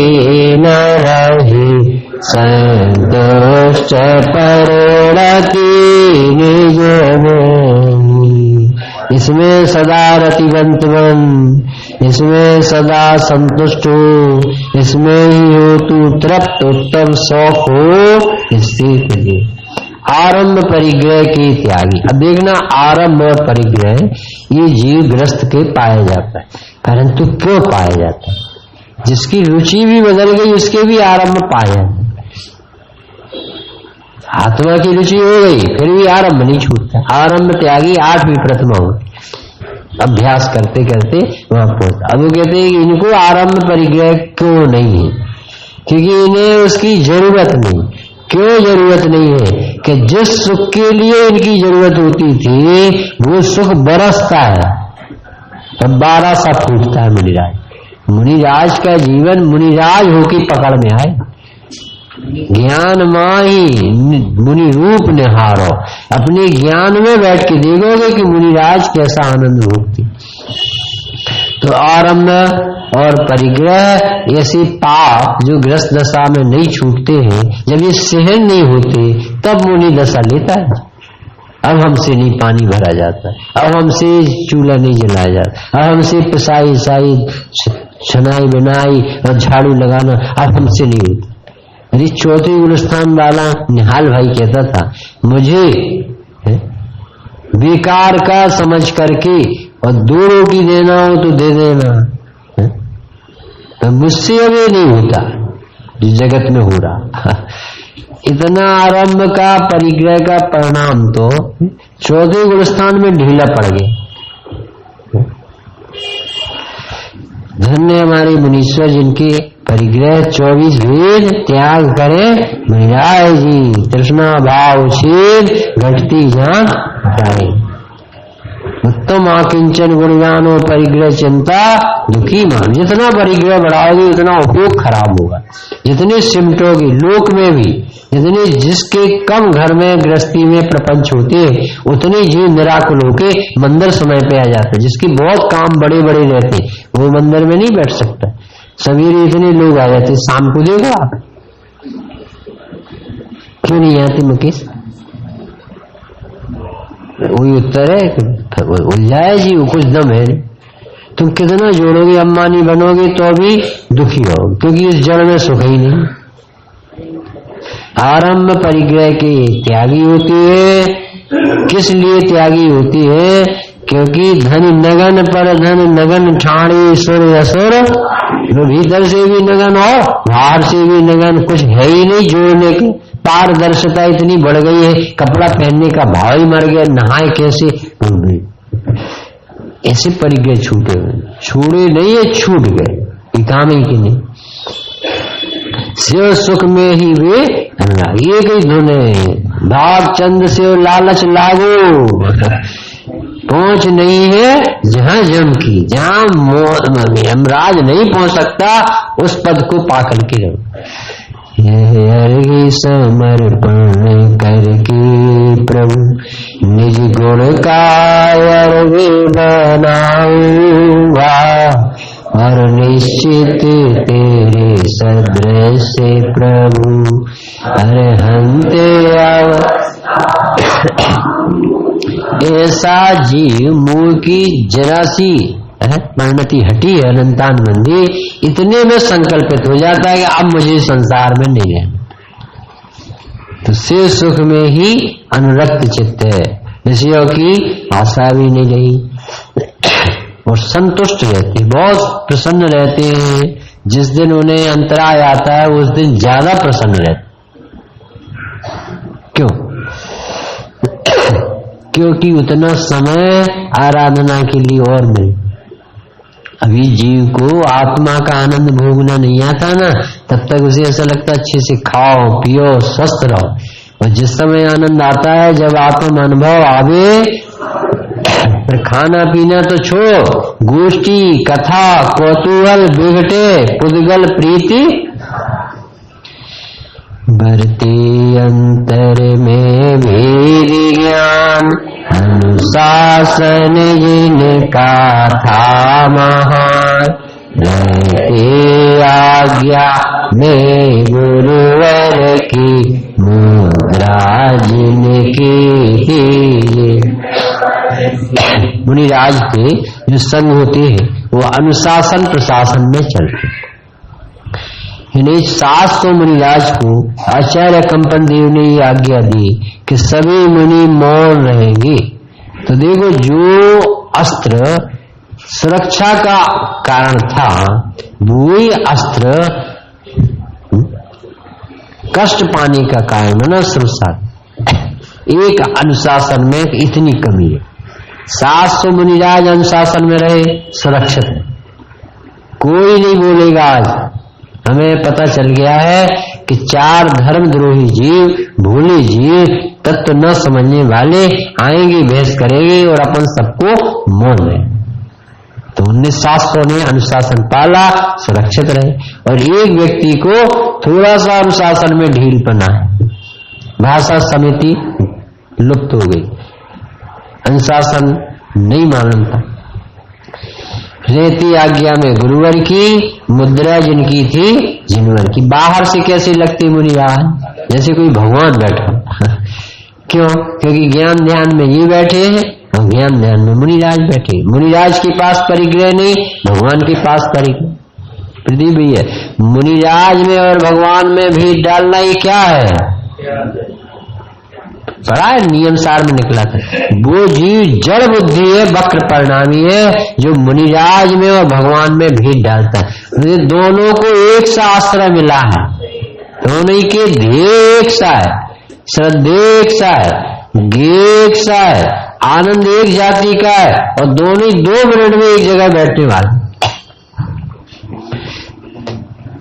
S1: न रही संतुष्ट परिणति निज में। इसमें सदा रतिवंत बन, इसमें सदा संतुष्ट हो, इसमें ही हो तू तृप्त उत्तम शौक हो स्थित जी। आरंभ परिग्रह के त्यागी। अब देखना आरंभ और परिग्रह ये जीव ग्रस्त के पाया जाता है, परंतु क्यों पाया जाता है? जिसकी रुचि भी बदल गई उसके भी आरंभ पाया। आत्मा की रुचि हो गई फिर भी आरंभ नहीं छूटता। आरंभ त्यागी 8वीं प्रतिमा हो, अभ्यास करते करते वहां पहुंचता। अब वो कहते हैं कि इनको आरंभ परिग्रह क्यों नहीं है, क्योंकि इन्हें उसकी जरूरत नहीं। क्यों जरूरत नहीं है? कि जिस सुख के लिए इनकी जरूरत होती थी वो सुख बरसता है, तब 12 सा फूटता है मुनिराज। मुनिराज का जीवन मुनिराज होके पकड़ में आए। ज्ञान माही मुनि रूप निहारो, अपने ज्ञान में बैठ के देखोगे कि मुनिराज कैसा आनंद भोगती। तो आरंभ और परिग्रह ऐसे पाप जो ग्रस्त दशा में नहीं छूटते हैं, जब ये सहन नहीं होते तब मुनि दशा लेता है। अब हमसे नहीं पानी भरा जाता, अब हमसे चूल्हा नहीं जलाया जाता, अब हमसे पिसाई साई छनाई बनाई और झाड़ू लगाना अब हमसे नहीं होता। अरे चौथे गुलस्थान वाला निहाल भाई कहता था, मुझे बेकार का समझ करके और 2 रोटी देना हो तो दे देना, तो मुझसे अब ये नहीं होता जो जगत में हो रहा। इतना आरंभ का परिग्रह का परिणाम तो चौथे गुलस्थान में ढीला पड़ गए। धन्य हमारे मुनीश्वर जिनके परिग्रह 24 वेद त्याग करे मुनिराज जी। तृष्णा भाव छेद घटती जान जाए। उत्तम आकिंचन गुणगानो परिग्रह चिंता दुखी मान। जितना परिग्रह बढ़ाओगे उतना उपयोग खराब होगा, जितने सिमटोगे लोक में भी, जितने जिसके कम घर में गृहस्थी में प्रपंच होते हैं उतने जीव निराकुल होके मंदिर समय पे आ जाते हैं। जिसके बहुत काम बड़े बड़े रहते वो मंदिर में नहीं बैठ सकता। सवेरे इतने लोग आ जाते, शाम को देखो आप क्यों नहीं आते मुकेश? वही उत्तर है, उलझाए जी वो कुछ दम है। तुम कितना जोड़ोगे अंबानी बनोगे तो भी दुखी रहोगे, क्योंकि इस जड़ में सुख ही नहीं। आरंभ परिग्रह के त्यागी होती है। किस लिए त्यागी होती है? क्योंकि धन नगन पर धन नगन ठाणे सुर असुर। तो भीतर से भी नगन और बाहर से भी नगन, कुछ है ही नहीं जोड़ने की। पारदर्शिता इतनी बढ़ गई है, कपड़ा पहनने का भाव ही मर गया, नहाए कैसे? ऐसे परिग्रह छूटे, छूटे नहीं है, छूट गए, काम ही की नहीं। शिव सुख में ही वे ये कई धुन है, भाग चंद से लालच लागो। पहुंच नहीं है जहां जम की, जहां यमराज नहीं पहुंच सकता उस पद को पाकर के रहो। यह अर्घ्य समर्पण करके प्रभु निज गुण का अर्घ्य बनाऊंगा और निश्चित तेरे सदृश प्रभु अरहंत ऐसा जीव मुंह की जरा सी परिणति हटी है अनंतान बंदी, इतने में संकल्पित हो जाता है कि अब मुझे संसार में नहीं रहना। तो शिव सुख में ही अनुरक्त चित्त है, विषयों की आशा भी नहीं रही और संतुष्ट रहते, बहुत प्रसन्न रहते हैं। जिस दिन उन्हें अंतराय आता है उस दिन ज्यादा प्रसन्न रहते। क्यों? क्योंकि उतना समय आराधना के लिए और मिले। अभी जीव को आत्मा का आनंद भोगना नहीं आता ना, तब तक उसे ऐसा लगता है अच्छे से खाओ पियो स्वस्थ रहो। और जिस समय आनंद आता है, जब आत्म अनुभव आवे, फिर खाना पीना तो छोड़ो, गोष्ठी कथा कौतूहल बिगटे पुद्गल प्रीति बढ़ते अंतर में भेद ज्ञान अनुशासन जिनका था महान रहते आज्ञा में गुरुवर की मुद्रा जिनकी। मुनिराज के जो संग होते हैं वो अनुशासन प्रशासन में चलते। सास को मुनिराज को आचार्य कंपन देव ने ये आज्ञा दी कि सभी मुनि मौन रहेंगे। तो देखो, जो अस्त्र सुरक्षा का कारण था वही अस्त्र कष्ट पाने का कारण बना संसार। एक अनुशासन में इतनी कमी है। सास तो मुनिराज अनुशासन में रहे, सुरक्षित है, कोई नहीं बोलेगा। आज हमें पता चल गया है कि 4 धर्मद्रोही जीव, भोले जीव, तत्व न समझने वाले आएंगे, बहस करेंगे और अपन सबको मौन रहे। तो 19 शास्त्रों ने अनुशासन पाला, सुरक्षित रहे। और एक व्यक्ति को थोड़ा सा अनुशासन में ढीलपना है, भाषा समिति लुप्त हो गई, अनुशासन नहीं मालूम था। रहती आज्ञा में गुरुवर की, मुद्रा जिनकी थी जिनवर की। बाहर से कैसे लगती मुनिराज, जैसे कोई भगवान बैठा। क्यों? क्योंकि ज्ञान ध्यान में ये बैठे हैं और ज्ञान ध्यान में मुनिराज बैठे। मुनिराज के पास परिग्रह नहीं, भगवान के पास परिग्रह। प्रदीप भैया, मुनिराज में और भगवान में भी डालना ही क्या है? बड़ा नियम सार में निकला था। वो जीव जड़ बुद्धि है, वक्र परिणामी है, जो मुनिराज में और भगवान में भेद डालता है। दोनों को एक सा आश्रय मिला है, दोनों के ध्येय एक सा है, श्रद्धे एक सा है, ज्ञेय एक सा है, आनंद एक जाति का है और दोनों 2 मिनट में एक जगह बैठने वाले।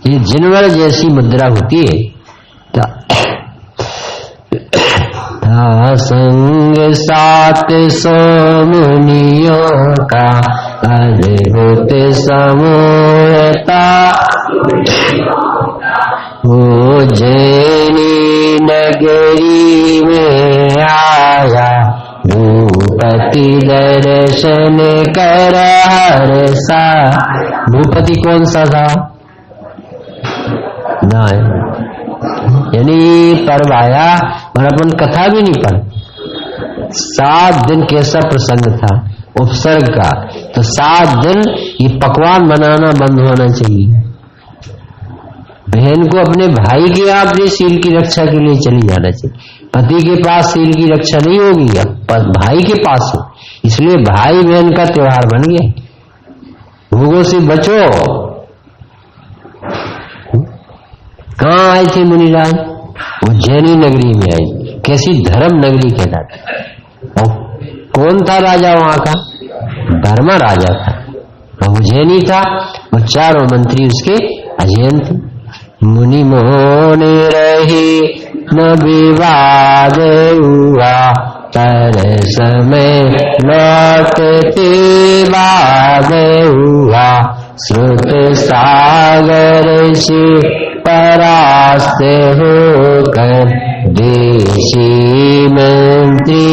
S1: ये जिनवर जैसी मुद्रा होती है। संग सात सो मुनियों का अद्भुत समूहता, वो जैनी नगरी में आया, भूपति दर्शन कर हर्षा। भूपति कौन सा था? नहीं, यानी पर्व आया और अपन कथा भी नहीं पढ़। 7 दिन कैसा प्रसंग था उपसर्ग का, तो 7 दिन ये पकवान बनाना बंद होना चाहिए। बहन को अपने भाई के यहाँ अपने सील की रक्षा के लिए चली जाना चाहिए। पति के पास सील की रक्षा नहीं होगी, अब भाई के पास हो। इसलिए भाई बहन का त्योहार बन गया। भोगों से बचो। कहाँ आए थे मुनिराज? उज्जैनी नगरी में आई। कैसी धर्म नगरी कहलाती। और कौन था राजा वहां का? धर्मा राजा था, उज्जैनी था और 4 मंत्री उसके अजैन थे। मुनि मोहन रही न विवाद हुआ, पर समय लौटते बाद हुआ श्रुत सागर से परास्त होकर देशी मंत्री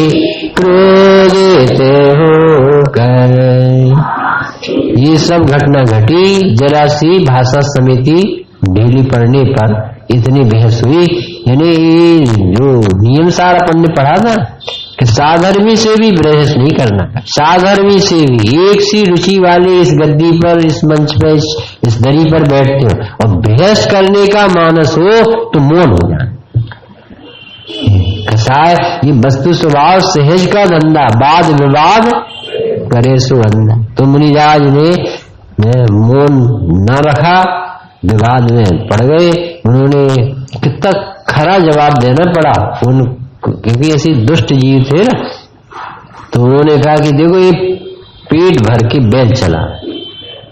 S1: क्रोधित होकर। ये सब घटना घटी। जरा सी भाषा समिति ढीली पड़ने पर इतनी बहस हुई। यानी जो नियम सार अपन ने पढ़ा था कि साधर्मी से भी बहस नहीं करना, साधर्मी से भी एक सी रुचि वाले इस गद्दी पर, इस मंच पर, इस दरी पर बैठते हो और बहस करने का मानस हो तो मौन हो जाए। कसाय ये वस्तु स्वभाव सहज का धंधा, वाद विवाद करे सो अंधा। तो मुनिराज ने मौन न रखा, विवाद में पड़ गए। उन्होंने कितना खरा जवाब देना पड़ा क्योंकि ऐसी दुष्ट जीव थे ना। तो उन्होंने कहा कि देखो ये पेट भर के बैल चला,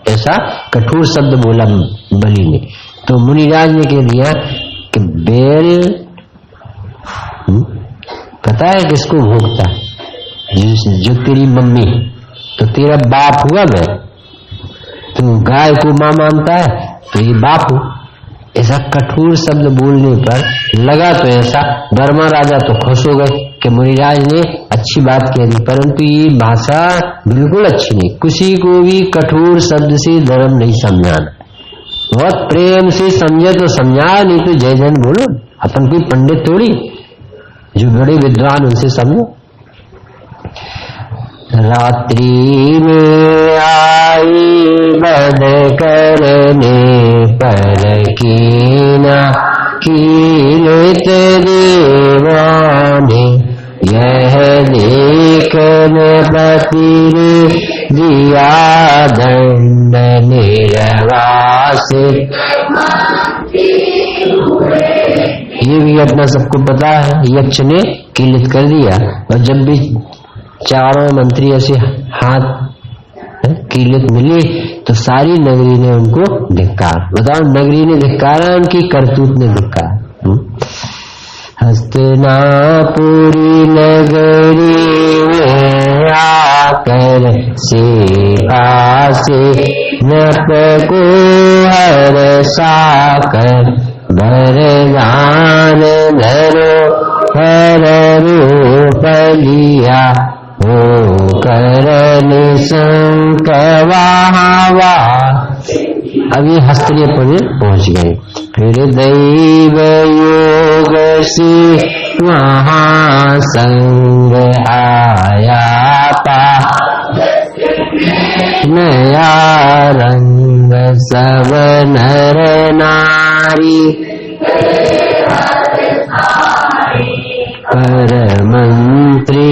S1: ऐसा कठोर शब्द बोला बलि ने। तो मुनिराज ने कह दिया कि बैल पता है किसको भोगता है? जो तेरी मम्मी, तो तेरा बाप हुआ बैल। तू गाय को मां मानता है तो ये बाप हो। ऐसा कठोर शब्द बोलने पर लगा तो ऐसा वर्मा राजा तो खुश हो गए कि मुनिराज ने अच्छी बात कह दी, परंतु ये भाषा बिल्कुल अच्छी नहीं। किसी को भी कठोर शब्द से धर्म नहीं समझाना, बहुत प्रेम से समझे तो समझा, नहीं तो जय जन बोलो। अपन कोई पंडित थोड़ी, जो बड़े विद्वान उनसे समझो। रात्रि में आई बद करने पर कीना कीलित दीवाने, यह देखन पति दिया दंड निर्वासित। ये भी अपना सबको पता है, यक्ष ने कीलित कर दिया। और जब भी चारों मंत्री ऐसे हाथ कीलित मिली तो सारी नगरी ने उनको धिक्कार। बताओ, नगरी ने धिक्कारा, उनकी करतूत ने धिक्कार। हस्तिनापुरी नगरी में आकर सेवा से नप को हर साकर, वरदान धरो हर रूप लिया, हो कर निशंकवा। अभी हस्तिनापुर पहुंच गए। फिर दैव योग से वहां संग आया पा, नया रंग सब नर नारी, पर मंत्री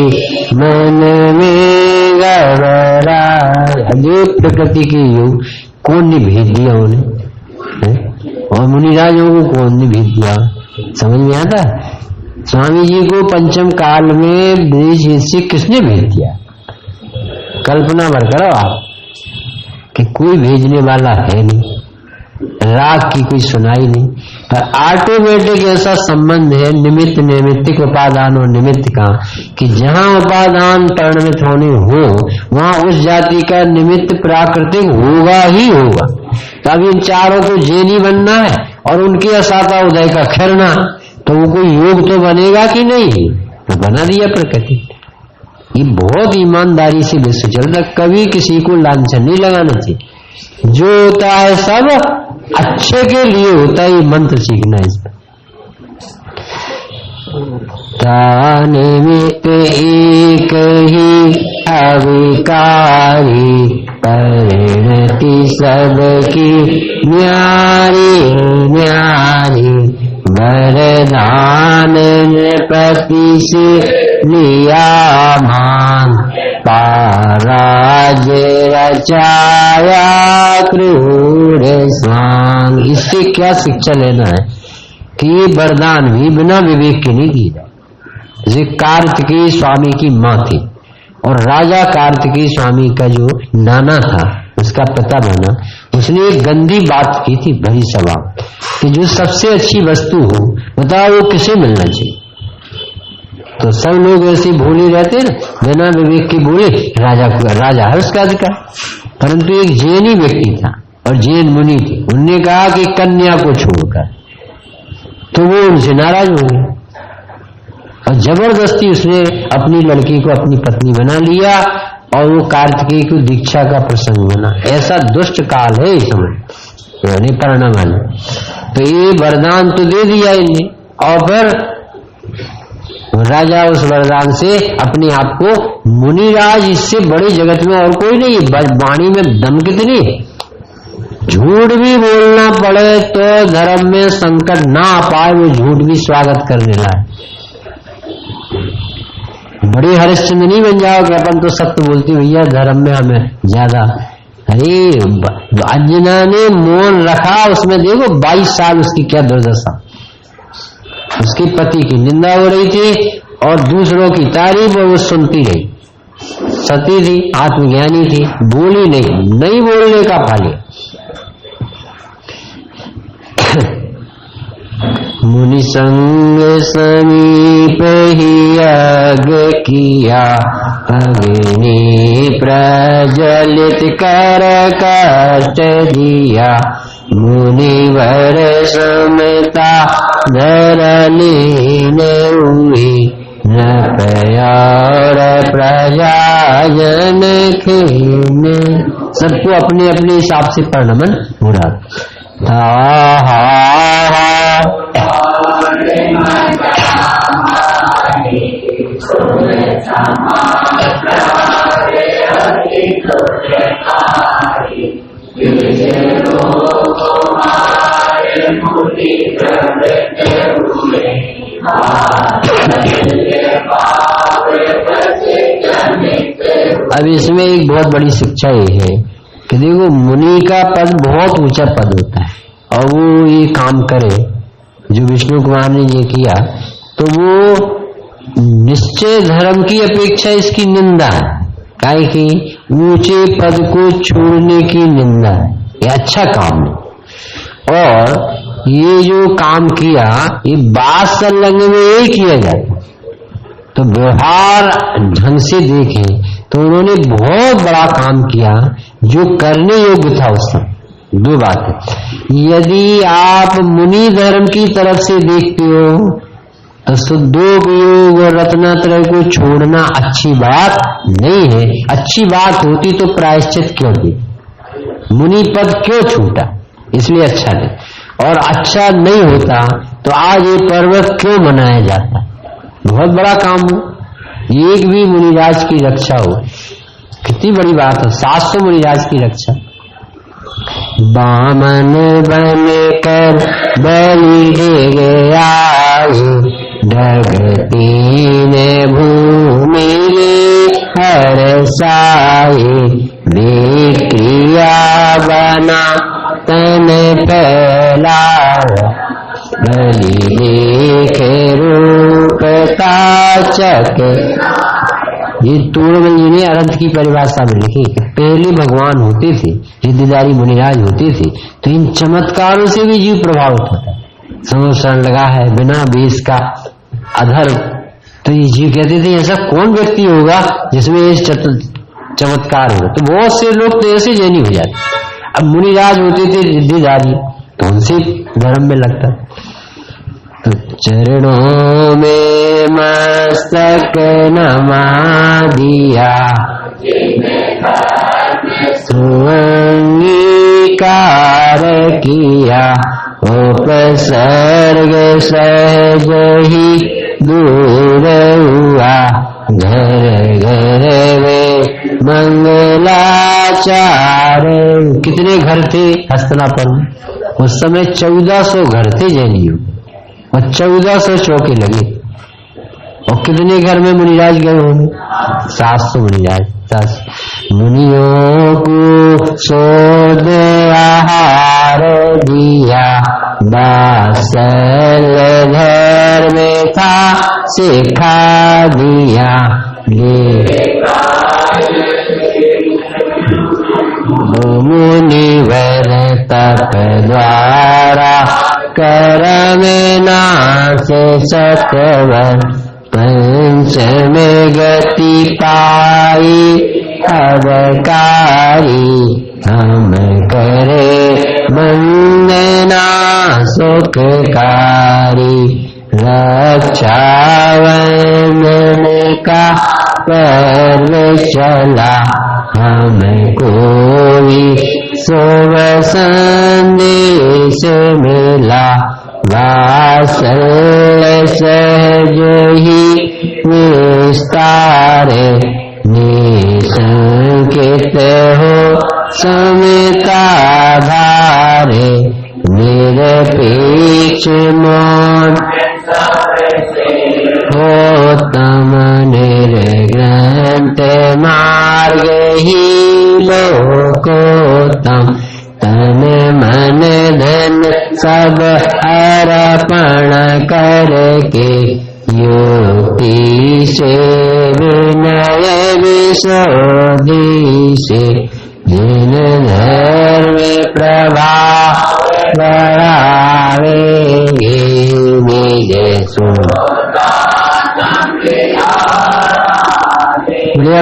S1: मन में गड़बड़ा। अजय प्रकृति के योग कौन ने भेज दिया उन्हें, और मुनिराजों को कौन ने भेज दिया? समझ में आता? स्वामी जी को पंचम काल में ब्रिज से किसने भेज दिया? कल्पना भर करो आप कि कोई भेजने वाला है नहीं, राग की कोई सुनाई नहीं, पर ऑटोमेटिक ऐसा संबंध है निमित्त नैमित्तिक उपादान और निमित्त का कि जहां उपादान परिणमित होने हो वहां उस जाति का निमित्त प्राकृतिक होगा ही होगा। तो अब इन चारों को जेनी बनना है और उनके असाता उदय का खिरना, तो वो कोई योग तो बनेगा कि नहीं? तो बना दिया प्रकृति। ये बहुत ईमानदारी से विश्व चलता, कभी किसी को लांछन नहीं लगाना चाहिए। जो होता है सब अच्छे के लिए होता है, ये मंत्र सीखना है इसमें। निमित्त एक ही अविकारी, परिणति सबकी न्यारी न्यारी, वरदान नृपति से लिया मान, पाराज रचाया क्रूर स्वांग। इससे क्या शिक्षा लेना है कि ये वरदान भी बिना विवेक के नहीं दी जाए। जैसे कार्तिकेय स्वामी की माँ थी और राजा कार्तिकेय स्वामी का जो नाना था, उसका पिता बना, उसने एक गंदी बात की थी भरी सभा कि जो सबसे अच्छी वस्तु हो बताओ वो किसे मिलना चाहिए? तो सब लोग ऐसे भूले रहते ना, बिना विवेक के बोले राजा हर्ष का अधिकार। परंतु एक जैनी व्यक्ति था और जैन मुनि थे, उनने कहा कि कन्या को छोड़कर, तो वो उनसे नाराज हो गए और जबरदस्ती उसने अपनी लड़की को अपनी पत्नी बना लिया और वो कार्तिकेय की दीक्षा का प्रसंग बना। ऐसा दुष्ट काल है इस समय, यानी परिणाम वाले। तो ये वरदान तो दे दिया इन्हें, और फिर राजा उस वरदान से अपने आप को मुनिराज, इससे बड़े जगत में और कोई नहीं। वाणी में दम कितनी, झूठ भी बोलना पड़े तो धर्म में संकट ना आ पाए, वो झूठ भी स्वागत करने लाए। बड़े हरिश्चंद्र नहीं बन जाओ कि अपन तो सत्य बोलती भैया, धर्म में हमें ज्यादा। अरे अंजना ने मौन रखा, उसमें देखो 22 साल उसकी क्या दुर्दशा। उसके पति की निंदा हो रही थी और दूसरों की तारीफ वो सुनती रही। सती थी, आत्मज्ञानी थी, बोली नहीं बोलने का फल। मुनि संग समीप ही यज्ञ किया, अग्नि प्रज्वलित कर कष्ट दिया। मुनिवर समता धरनी ने हुई, न प्यार प्रजाजन खेने। सबको अपने अपने हिसाब से परिणमन हो रहा था। अब इसमें एक बहुत बड़ी शिक्षा ये है कि देखो, मुनि का पद बहुत ऊंचा पद होता है और वो ये काम करे जो विष्णु कुमार ने ये किया, तो वो निश्चय धर्म की अपेक्षा इसकी निंदा है। काहे कि ऊंचे पद को छोड़ने की निंदा है, ये अच्छा काम नहीं। और ये जो काम किया, ये बात संलग्न में यही किया जाता। तो व्यवहार ढंग से देखें तो उन्होंने बहुत बड़ा काम किया जो करने योग्य था उस समय। दो बातें, यदि आप मुनि धर्म की तरफ से देखते हो तो सुदोग योग और रत्नात्रय को छोड़ना अच्छी बात नहीं है। अच्छी बात होती तो प्रायश्चित क्यों दी, मुनि पद क्यों छूटा, इसलिए अच्छा नहीं। और अच्छा नहीं होता तो आज ये पर्व क्यों मनाया जाता। बहुत बड़ा काम हो, एक भी मुनिराज की रक्षा हो, कितनी बड़ी बात है। 700 मुनिराज की रक्षा। बामन बन कर बलि दे गया, ढगतीन भूमि हर साए। क्रिया बना तन फैलाया, बलि देखे रूपता चक। ये तोड़वल जी ने अरंत की परिभाषा में लिखी। पहले भगवान होते थे, रिद्धिदारी मुनिराज होते थे, तो इन चमत्कारों से भी जीव प्रभावित होता है। संवत्सरण लगा है बिना बेस का अधर, तो ये जीव कहते थे ऐसा कौन व्यक्ति होगा जिसमें ये चमत्कार हो। तो बहुत से लोग तो ऐसे जैनी हो जाते। अब मुनिराज होते थे रिद्धिदारी, तो उनसे धर्म में लगता। तो चरणों में मस्तक नमा दिया, सुअंगीकार किया। उपसर्ग सहज ही दूर हुआ, घर घर वे मंगलाचार। कितने घर थे हस्तिनापुर में उस समय? 1400 घर थे जैनियों और 1400 चौके लगे। और कितने घर में मुनिराज गए होंगे? 700 मुनिराज। मुनियों को सोद आहार दिया, बासल घर में था सिखा दिया। मुनिवर तप द्वारा कर में नाश सतवर, में गति पाई अवकारी हम करे वंदना सुखकारी रक्षावन का पर्व चला हमको शुभ संदेश मिला वात्सल्य सहज ही विस्तारे निसंकित हो समता भारे निरपेक्ष मौन होतम निर्ग्रंथ मार्ग ही लोकोत्तम तन मन धन सब अर्पण करके युक्ति से विनय विशोधि से जिन धर्म प्रभाव बढ़ावेंगे निज सुन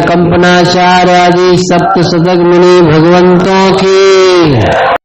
S1: कंपनाचार्य आदि सप्त शतक मुनि भगवंतों की